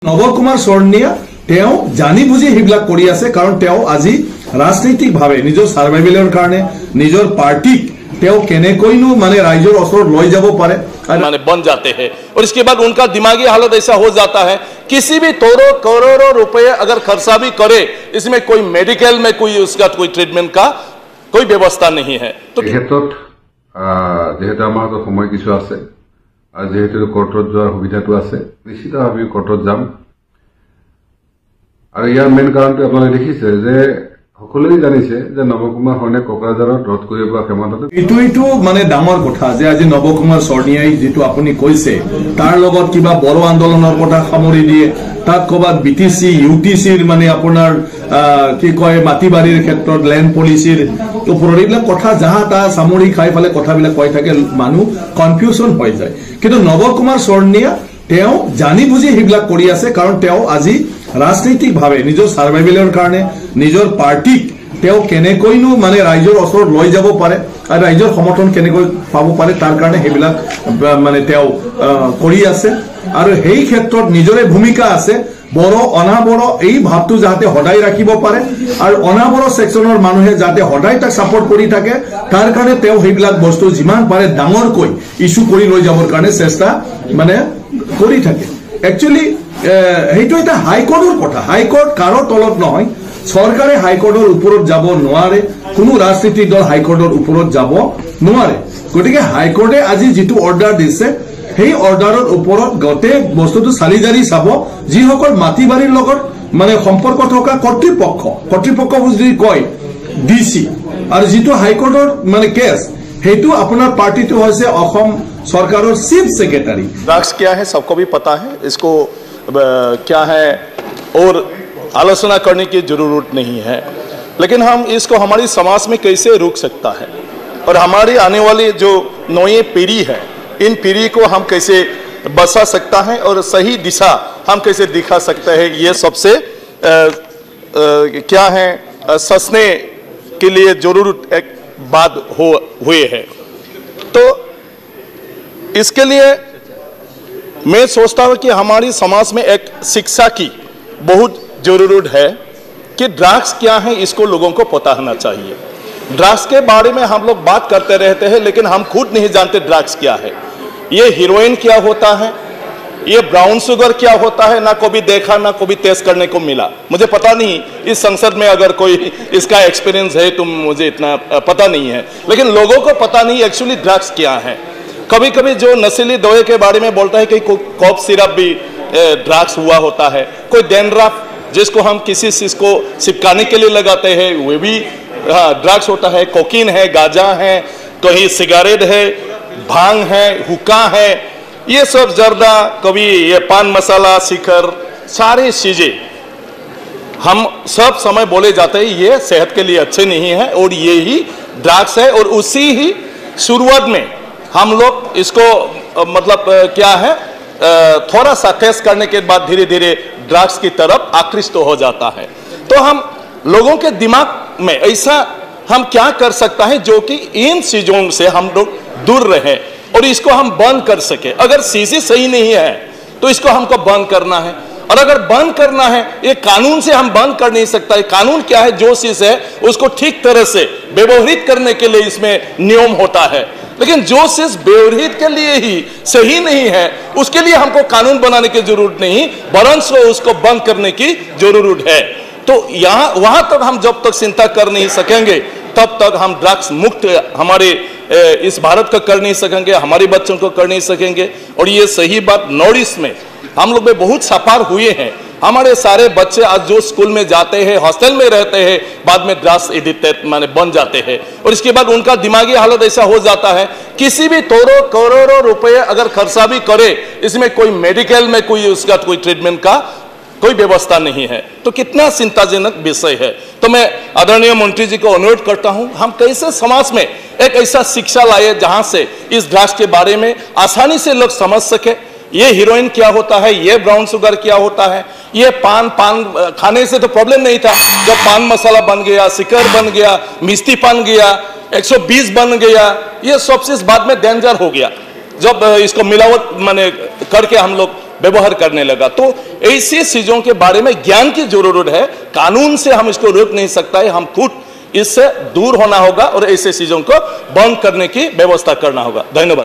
নৱ কুমাৰ শৰণীয়া তেওঁ জানি বুজি সেইবিলাক কৰি আছে কাৰণ তেওঁ আজি ৰাজনৈতিকভাৱে নিজৰ সাৰ্ভাইভেলৰ কাৰণে নিজৰ পাৰ্টিক তেওঁ কেনেকৈনো মানে ৰাইজৰ ওচৰত লৈ যাব পাৰে माने बन जाते हैं और इसके बाद उनका दिमागी हालत ऐसा हो जाता है किसी भी करोड़ों रुपए अगर खर्चा भी करे इसमें कोई मेडिकल में कोई उसका कोई ट्रीटमेंट का कोई व्यवस्था नहीं है। तो যেহেতু আমার হাতত সময় কিছু আছে আর যেহেতু কোর্টত যাওয়ার সুবিধাটো আছে নিশ্চিতভাৱে আমি কোর্টত যাম আৰু ইয়াৰ মেইন কাৰণটো আপোনালোকে দেখিছে যে সকলোৱে জানিছে যে নৱ কুমাৰ শৰণীয়া কোকৰাঝাৰত ৰদ কৰিব ক্ষমতা এইটো মানে ডাঙৰ কথা যে আজি নৱ কুমাৰ শৰণীয়াই যেটো আপুনি কৈছে তাৰ লগত কিবা বড় আন্দোলনৰ কথা সামৰি দিয়ে তাত কবাত বিটিসি ইউটিসিৰ মানে আপোনাৰ কি কয় মাটিবাৰীৰ ক্ষেত্ৰত ল্যান্ড পলিচিৰ ওপৰত এইবিলাক কথা যাহা তা সামৰি খাই ফলে কথাবিলাক কৈ থাকে মানুহ কনফিউজন হৈ যায় কিন্তু নৱ কুমাৰ শৰণীয়া তেওঁ জানি বুজি সেইবিলাক কৰি আছে কাৰণ তেওঁ আজি ৰাজনৈতিকভাৱে নিজৰ সাৰ্ভাইভেলৰ কাৰণে নিজৰ পাৰ্টিক তেওঁ কেনেকৈনো মানে ৰাইজৰ ওচৰত লৈ যাব পাৰে আৰু ৰাইজৰ সমৰ্থন কেনেকৈ পাব পাৰে তাৰ কাৰণে সেইবিলাক মানে তেওঁ কৰি আছে আৰু সেই ক্ষেত্ৰত নিজৰে ভূমিকা আছে বড় অনাবড় এই ভাৱটো যাতে হদাই ৰাখিব পাৰে আৰু অনাবড় সেকশনৰ মানুহে যাতে হদাই তাক সাপোৰ্ট কৰি থাকে তাৰ কাৰণে তেওঁ সেইবিলাক বস্তু যিমান পাৰে ডাঙৰকৈ ইস্যু কৰি লৈ যাবৰ কাৰণে চেষ্টা মানে কৰি থাকে একচুয়ালি এইটো এটা হাইকোৰ্টৰ কথা হাইকোৰ্ট কাৰো তলত নহয় সরকারে হাইকোর্টের উপরত যাব নোৱাৰে কোনো রাজনৈতিক দল হাইকোর্টের উপরত যাব নোৱাৰে গতিকে হাইকোর্টে আজি যেটো অর্ডার দিছে সেই অর্ডারের উপরত গতে বস্তুটো চালি জাৰি চাব যিসকল মাটিবাৰীৰ লগত মানে সম্পৰ্ক থকা কৰ্তৃপক্ষ যদি কয় ডিসি আৰু যেটো হাইকোর্টের মানে কেস हेतु अपना पार्टी तो है असम सरकार और चीफ सेक्रेटरी ड्रग्स क्या है सबको भी पता है इसको क्या है और आलोचना करने की जरूरत नहीं है लेकिन हम इसको हमारी समाज में कैसे रोक सकता है और हमारी आने वाली जो नई पीढ़ी है इन पीढ़ी को हम कैसे बचा सकता है और सही दिशा हम कैसे दिखा सकते हैं ये सबसे क्या है सोचने के लिए जरूरत एक बात हुए है। तो इसके लिए मैं सोचता हूं कि हमारी समाज में एक शिक्षा की बहुत जरूरत है कि ड्रग्स क्या है इसको लोगों को पता होना चाहिए। ड्रग्स के बारे में हम लोग बात करते रहते हैं लेकिन हम खुद नहीं जानते ड्रग्स क्या है, ये हीरोइन क्या होता है, ये ब्राउन शुगर क्या होता है, ना कभी देखा ना कभी टेस्ट करने को मिला। मुझे पता नहीं इस संसद में अगर कोई इसका एक्सपीरियंस है तो मुझे इतना पता नहीं है लेकिन लोगों को पता नहीं एक्चुअली ड्रग्स क्या है। कभी कभी जो नशीली दवाई के बारे में बोलता है कि कोई कॉफ सिरप भी ड्रग्स हुआ होता है, कोई डेनड्रफ जिसको हम किसी चीज को चिपकाने के लिए लगाते हैं वो भी ड्रग्स होता है, कोकीन है, गांजा है, कहीं सिगरेट है, भांग है, हुक्का है, ये सब जर्दा कभी ये पान मसाला शिखर सारी चीजें हम सब समय बोले जाते हैं ये सेहत के लिए अच्छे नहीं है और ये ही ड्रग्स है और उसी ही शुरुआत में हम लोग इसको मतलब क्या है थोड़ा सा टेस्ट करने के बाद धीरे धीरे ड्रग्स की तरफ आकृष्ट हो जाता है। तो हम लोगों के दिमाग में ऐसा हम क्या कर सकता है जो कि इन चीजों से हम लोग दूर रहे और इसको हम बंद कर सके। अगर चीजें सही नहीं है तो इसको हमको बंद करना है और अगर बंद करना है ये कानून से हम बंद कर नहीं सकता है। कानून क्या है, जो चीज है उसको ठीक तरह से व्यवहारित करने के लिए इसमें नियम होता है लेकिन जो चीज व्यवहारित के लिए ही सही नहीं है उसके लिए हमको कानून बनाने की जरूरत नहीं वरन उसको बंद करने की जरूरत है। तो यहाँ वहां तक हम जब तक चिंता कर नहीं सकेंगे तब तक हम ड्रग्स मुक्त हमारे इस भारत को कर नहीं सकेंगे, हमारे बच्चों को कर नहीं सकेंगे। और ये सही बात नॉर्थ ईस्ट में हम लोग में बहुत सफर हुए हैं, हमारे सारे बच्चे आज जो स्कूल में जाते हैं हॉस्टल में रहते हैं बाद में ड्रग्स एडिक्टेड माने बन जाते हैं और इसके बाद उनका दिमागी हालत ऐसा हो जाता है किसी भी करोड़ों रुपए अगर खर्चा भी करे इसमें कोई मेडिकल में कोई उसका कोई ट्रीटमेंट का कोई व्यवस्था नहीं है। तो कितना चिंताजनक विषय है। तो मैं आदरणीय मंत्री जी को अनुरोध करता हूं हम कैसे समाज में एक ऐसा शिक्षा लाए जहां से इस ड्रग्स के बारे में आसानी से लोग समझ सके ये हीरोइन क्या होता है, ये ब्राउन शुगर क्या होता है, ये पान खाने से तो प्रॉब्लम नहीं था, जब पान मसाला बन गया, सिकर बन गया, मिस्टी पान गया, 120 बन गया, ये सब चीज बाद में डेंजर हो गया जब इसको मिलावट माने करके हम लोग व्यवहार करने लगा। तो ऐसी चीजों के बारे में ज्ञान की जरूरत है। कानून से हम इसको रोक नहीं सकता है, हम खुद इससे दूर होना होगा और ऐसे चीजों को बंद करने की व्यवस्था करना होगा। धन्यवाद।